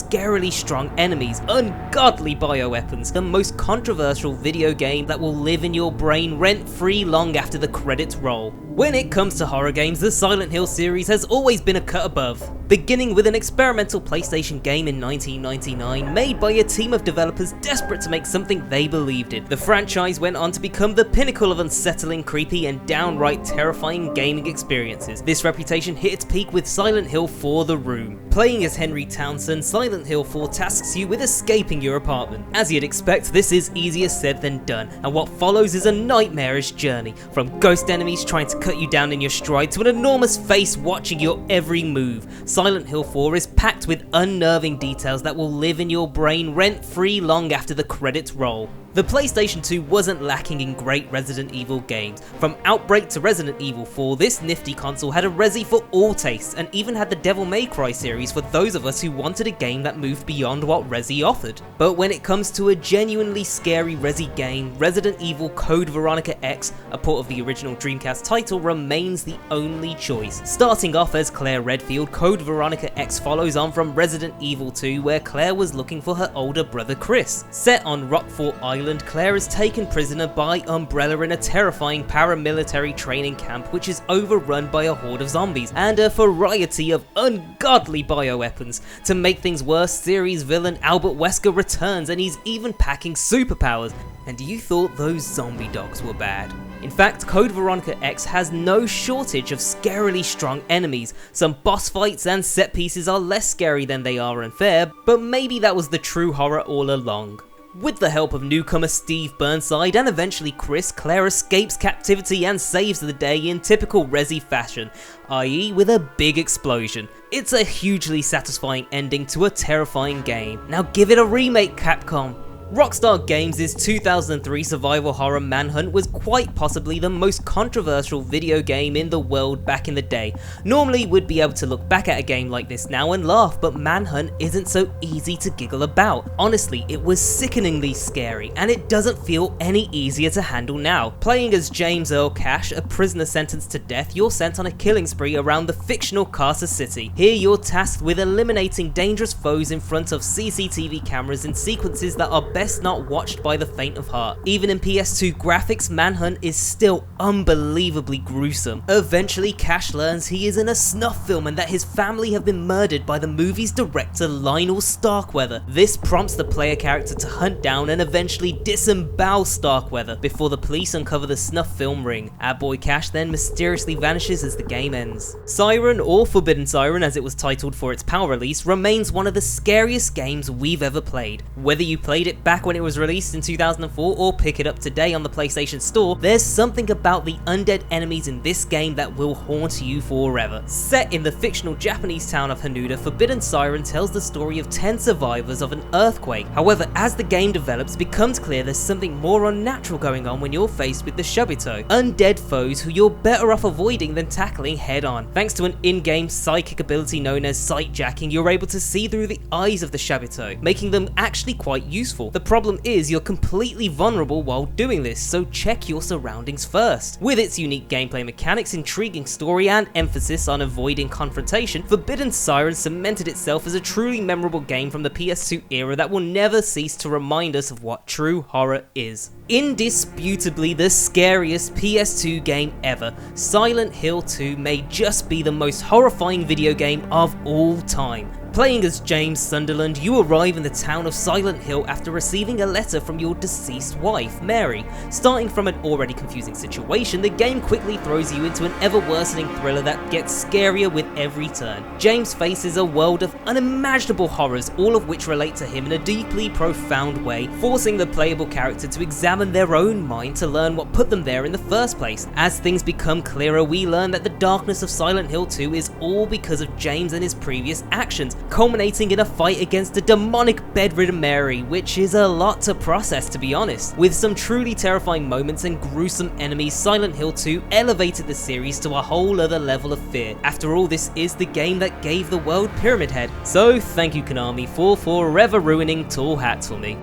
scarily strong enemies, ungodly bioweapons, the most controversial video game that will live in your brain rent-free long after the credits roll. When it comes to horror games, the Silent Hill series has always been a cut above, beginning with an experimental PlayStation game in 1999 made by a team of developers desperate to make something they believed in. The franchise went on to become the pinnacle of unsettling, creepy, and downright terrifying gaming experiences. This reputation hit its peak with Silent Hill 4: The Room. Playing as Henry Townsend, Silent Hill 4 tasks you with escaping your apartment. As you'd expect, this is easier said than done, and what follows is a nightmarish journey, from ghost enemies trying to cut you down in your stride to an enormous face watching your every move. Silent Hill 4 is packed with unnerving details that will live in your brain rent-free long after the credits roll. The PlayStation 2 wasn't lacking in great Resident Evil games. From Outbreak to Resident Evil 4, this nifty console had a Resi for all tastes, and even had the Devil May Cry series for those of us who wanted a game that moved beyond what Resi offered. But when it comes to a genuinely scary Resi game, Resident Evil Code Veronica X, a port of the original Dreamcast title, remains the only choice. Starting off as Claire Redfield, Code Veronica X follows on from Resident Evil 2, where Claire was looking for her older brother Chris. Set on Rockfort Island, Claire is taken prisoner by Umbrella in a terrifying paramilitary training camp which is overrun by a horde of zombies and a variety of ungodly bioweapons. To make things worse, series villain Albert Wesker returns, and he's even packing superpowers. And you thought those zombie dogs were bad? In fact, Code Veronica X has no shortage of scarily strong enemies. Some boss fights and set pieces are less scary than they are unfair, but maybe that was the true horror all along. With the help of newcomer Steve Burnside and eventually Chris, Claire escapes captivity and saves the day in typical Resi fashion, i.e. with a big explosion. It's a hugely satisfying ending to a terrifying game. Now give it a remake, Capcom! Rockstar Games' 2003 survival horror Manhunt was quite possibly the most controversial video game in the world back in the day. Normally we'd be able to look back at a game like this now and laugh, but Manhunt isn't so easy to giggle about. Honestly, it was sickeningly scary, and it doesn't feel any easier to handle now. Playing as James Earl Cash, a prisoner sentenced to death, you're sent on a killing spree around the fictional Carcer City. Here you're tasked with eliminating dangerous foes in front of CCTV cameras in sequences that are best not watched by the faint of heart. Even in PS2 graphics, Manhunt is still unbelievably gruesome. Eventually, Cash learns he is in a snuff film and that his family have been murdered by the movie's director Lionel Starkweather. This prompts the player character to hunt down and eventually disembowel Starkweather before the police uncover the snuff film ring. Our boy Cash then mysteriously vanishes as the game ends. Siren, or Forbidden Siren as it was titled for its PAL release, remains one of the scariest games we've ever played. Whether you played it back when it was released in 2004 or pick it up today on the PlayStation Store, there's something about the undead enemies in this game that will haunt you forever. Set in the fictional Japanese town of Hanuda, Forbidden Siren tells the story of 10 survivors of an earthquake. However, as the game develops, it becomes clear there's something more unnatural going on when you're faced with the Shobito, undead foes who you're better off avoiding than tackling head on. Thanks to an in-game psychic ability known as sight jacking, you're able to see through the eyes of the Shobito, making them actually quite useful. The problem is you're completely vulnerable while doing this, so check your surroundings first. With its unique gameplay mechanics, intriguing story, and emphasis on avoiding confrontation, Forbidden Siren cemented itself as a truly memorable game from the PS2 era that will never cease to remind us of what true horror is. Indisputably the scariest PS2 game ever, Silent Hill 2 may just be the most horrifying video game of all time. Playing as James Sunderland, you arrive in the town of Silent Hill after receiving a letter from your deceased wife, Mary. Starting from an already confusing situation, the game quickly throws you into an ever-worsening thriller that gets scarier with every turn. James faces a world of unimaginable horrors, all of which relate to him in a deeply profound way, forcing the playable character to examine their own mind to learn what put them there in the first place. As things become clearer, we learn that the darkness of Silent Hill 2 is all because of James and his previous actions, culminating in a fight against a demonic bedridden Mary, which is a lot to process, to be honest. With some truly terrifying moments and gruesome enemies, Silent Hill 2 elevated the series to a whole other level of fear. After all, this is the game that gave the world Pyramid Head. So thank you Konami for forever ruining Tall Hats for me.